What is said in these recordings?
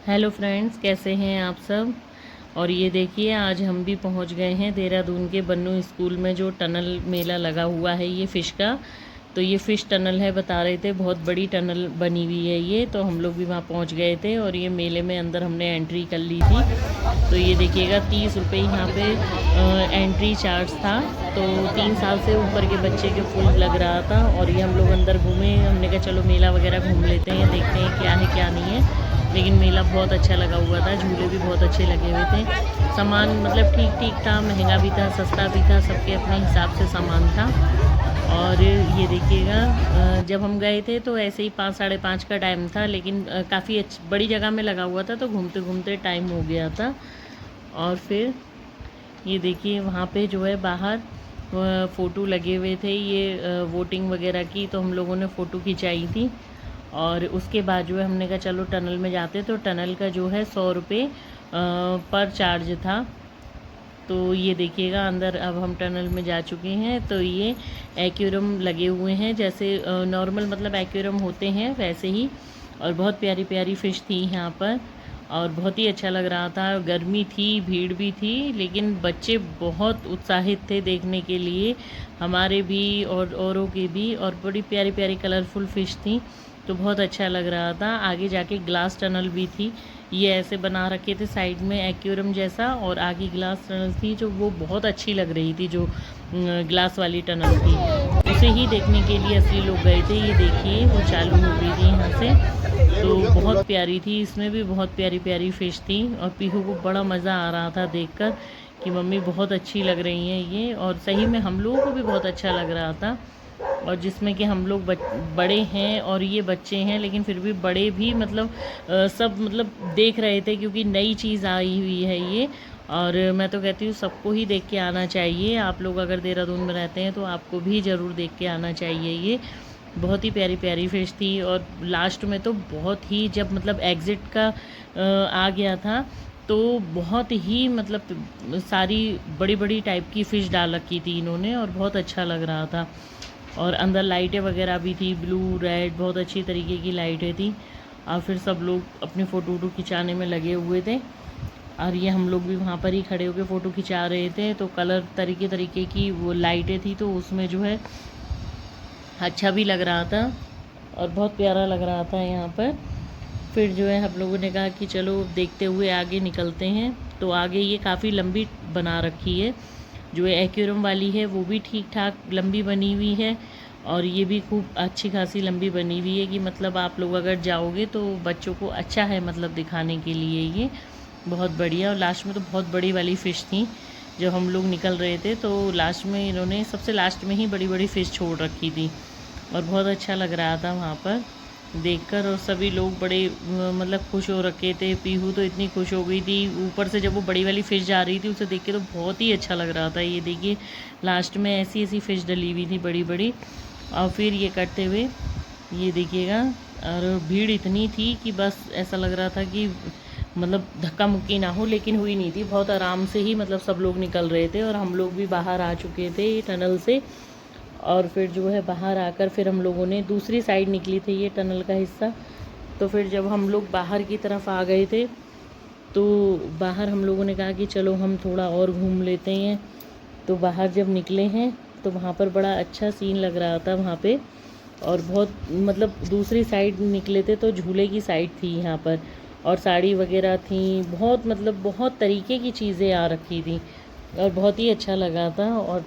Hello friends, कैसे हैं आप सब। और ये देखिए, आज हम भी पहुंच गए हैं देहरादून के बन्नू स्कूल में, जो टनल मेला लगा हुआ है ये फ़िश का। तो ये फ़िश टनल है, बता रहे थे बहुत बड़ी टनल बनी हुई है ये। तो हम लोग भी वहाँ पहुँच गए थे और ये मेले में अंदर हमने एंट्री कर ली थी। तो ये देखिएगा, 30 रुपये यहाँ पे एंट्री चार्ज था। तो 3 साल से ऊपर के बच्चे के फुल लग रहा था। और ये हम लोग अंदर घूमे, हमने कहा चलो मेला वगैरह घूम लेते हैं, देखते हैं क्या है क्या नहीं है। लेकिन मेला बहुत अच्छा लगा हुआ था, झूले भी बहुत अच्छे लगे हुए थे। सामान मतलब ठीक ठीक था, महंगा भी था, सस्ता भी था, सबके अपने हिसाब से सामान था। और ये देखिएगा, जब हम गए थे तो ऐसे ही 5 साढ़े 5 का टाइम था, लेकिन काफ़ी बड़ी जगह में लगा हुआ था, तो घूमते घूमते टाइम हो गया था। और फिर ये देखिए, वहाँ पे जो है बाहर फ़ोटो लगे हुए थे, ये वोटिंग वगैरह की, तो हम लोगों ने फ़ोटो खिंचाई थी। और उसके बाद जो है हमने कहा चलो टनल में जाते, तो टनल का जो है 100 रुपये पर चार्ज था। तो ये देखिएगा, अंदर अब हम टनल में जा चुके हैं। तो ये एक्वेरियम लगे हुए हैं, जैसे नॉर्मल मतलब एक्वेरियम होते हैं वैसे ही। और बहुत प्यारी प्यारी फ़िश थी यहाँ पर, और बहुत ही अच्छा लग रहा था। गर्मी थी, भीड़ भी थी, लेकिन बच्चे बहुत उत्साहित थे देखने के लिए, हमारे भी और औरों के भी। और बड़ी प्यारी प्यारी कलरफुल फ़िश थी, तो बहुत अच्छा लग रहा था। आगे जाके ग्लास टनल भी थी, ये ऐसे बना रखे थे साइड में एक्वेरियम जैसा, और आगे ग्लास टनल थी जो वो बहुत अच्छी लग रही थी, जो ग्लास वाली टनल थी। उसे ही देखने के लिए असली लोग गए थे। ये देखिए, वो चालू हो गई थी यहाँ से, तो बहुत प्यारी थी। इसमें भी बहुत प्यारी प्यारी फ़िश थी, और पीहू को बड़ा मज़ा आ रहा था देखकर कि मम्मी बहुत अच्छी लग रही हैं ये। और सही में हम लोगों को भी बहुत अच्छा लग रहा था। और जिसमें कि हम लोग बड़े हैं और ये बच्चे हैं, लेकिन फिर भी बड़े भी मतलब सब मतलब देख रहे थे, क्योंकि नई चीज़ आई हुई है ये। और मैं तो कहती हूँ सबको ही देख के आना चाहिए। आप लोग अगर देहरादून में रहते हैं तो आपको भी ज़रूर देख के आना चाहिए ये। बहुत ही प्यारी प्यारी फ़िश थी। और लास्ट में तो बहुत ही, जब मतलब एग्ज़िट का आ गया था, तो बहुत ही मतलब सारी बड़ी बड़ी टाइप की फ़िश डाल रखी थी इन्होंने, और बहुत अच्छा लग रहा था। और अंदर लाइटें वगैरह भी थी, ब्लू रेड, बहुत अच्छी तरीके की लाइटें थी। और फिर सब लोग अपनी फ़ोटो वोटो खिंचाने में लगे हुए थे, और ये हम लोग भी वहाँ पर ही खड़े होकर फ़ोटो खिंचा रहे थे। तो कलर तरीके तरीके की वो लाइटें थी, तो उसमें जो है अच्छा भी लग रहा था, और बहुत प्यारा लग रहा था यहाँ पर। फिर जो है हम लोगों ने कहा कि चलो देखते हुए आगे निकलते हैं। तो आगे ये काफ़ी लंबी बना रखी है, जो एक्वेरियम वाली है वो भी ठीक ठाक लंबी बनी हुई है, और ये भी खूब अच्छी खासी लंबी बनी हुई है, कि मतलब आप लोग अगर जाओगे तो बच्चों को अच्छा है मतलब दिखाने के लिए ये बहुत बढ़िया। और लास्ट में तो बहुत बड़ी वाली फ़िश थी। जब हम लोग निकल रहे थे तो लास्ट में इन्होंने सबसे लास्ट में ही बड़ी बड़ी फ़िश छोड़ रखी थी, और बहुत अच्छा लग रहा था वहाँ पर देखकर। और सभी लोग बड़े मतलब खुश हो रखे थे। पीहू तो इतनी खुश हो गई थी, ऊपर से जब वो बड़ी वाली फ़िश जा रही थी उसे देख के तो बहुत ही अच्छा लग रहा था। ये देखिए, लास्ट में ऐसी ऐसी फ़िश डली हुई थी बड़ी बड़ी। और फिर ये करते हुए ये देखिएगा, और भीड़ इतनी थी कि बस ऐसा लग रहा था कि मतलब धक्का मुक्की ना हो, लेकिन हुई नहीं थी। बहुत आराम से ही मतलब सब लोग निकल रहे थे, और हम लोग भी बाहर आ चुके थे टनल से। और फिर जो है बाहर आकर फिर हम लोगों ने दूसरी साइड निकली थी ये टनल का हिस्सा। तो फिर जब हम लोग बाहर की तरफ आ गए थे, तो बाहर हम लोगों ने कहा कि चलो हम थोड़ा और घूम लेते हैं। तो बाहर जब निकले हैं तो वहाँ पर बड़ा अच्छा सीन लग रहा था वहाँ पे। और बहुत मतलब दूसरी साइड निकले थे तो झूले की साइड थी यहाँ पर, और साड़ी वगैरह थी, बहुत मतलब बहुत तरीके की चीज़ें आ रखी थी, और बहुत ही अच्छा लगा था। और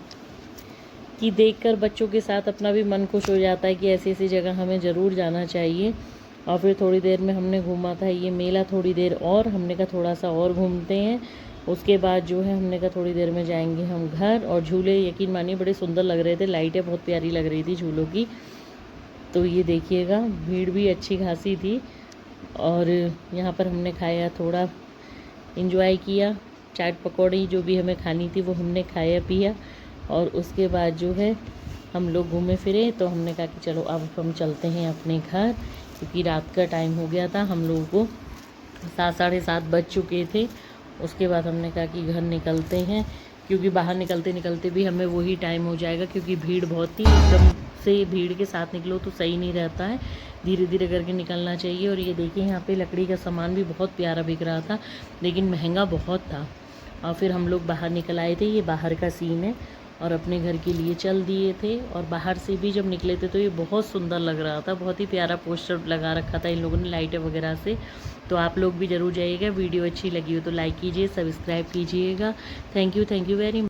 कि देखकर बच्चों के साथ अपना भी मन खुश हो जाता है कि ऐसी ऐसी जगह हमें ज़रूर जाना चाहिए। और फिर थोड़ी देर में हमने घूमा था ये मेला, थोड़ी देर और हमने कहा थोड़ा सा और घूमते हैं। उसके बाद जो है हमने कहा थोड़ी देर में जाएंगे हम घर। और झूले यकीन मानिए बड़े सुंदर लग रहे थे, लाइटें बहुत प्यारी लग रही थी झूलों की। तो ये देखिएगा, भीड़ भी अच्छी खासी थी। और यहाँ पर हमने खाया, थोड़ा इंजॉय किया, चाट पकौड़ी जो भी हमें खानी थी वो हमने खाया पिया। और उसके बाद जो है हम लोग घूमे फिरे, तो हमने कहा कि चलो अब हम चलते हैं अपने घर, क्योंकि रात का टाइम हो गया था, हम लोगों को 7 साढ़े 7 बज चुके थे। उसके बाद हमने कहा कि घर निकलते हैं, क्योंकि बाहर निकलते निकलते भी हमें वही टाइम हो जाएगा, क्योंकि भीड़ बहुत थी। एकदम से भीड़ के साथ निकलो तो सही नहीं रहता है, धीरे धीरे करके निकलना चाहिए। और ये देखिए यहाँ पे लकड़ी का सामान भी बहुत प्यारा बिक रहा था, लेकिन महंगा बहुत था। और फिर हम लोग बाहर निकल आए थे, ये बाहर का सीन है, और अपने घर के लिए चल दिए थे। और बाहर से भी जब निकले थे तो ये बहुत सुंदर लग रहा था, बहुत ही प्यारा पोस्टर लगा रखा था इन लोगों ने लाइटें वगैरह से। तो आप लोग भी ज़रूर जाइएगा। वीडियो अच्छी लगी हो तो लाइक कीजिए, सब्सक्राइब कीजिएगा। Thank you very much.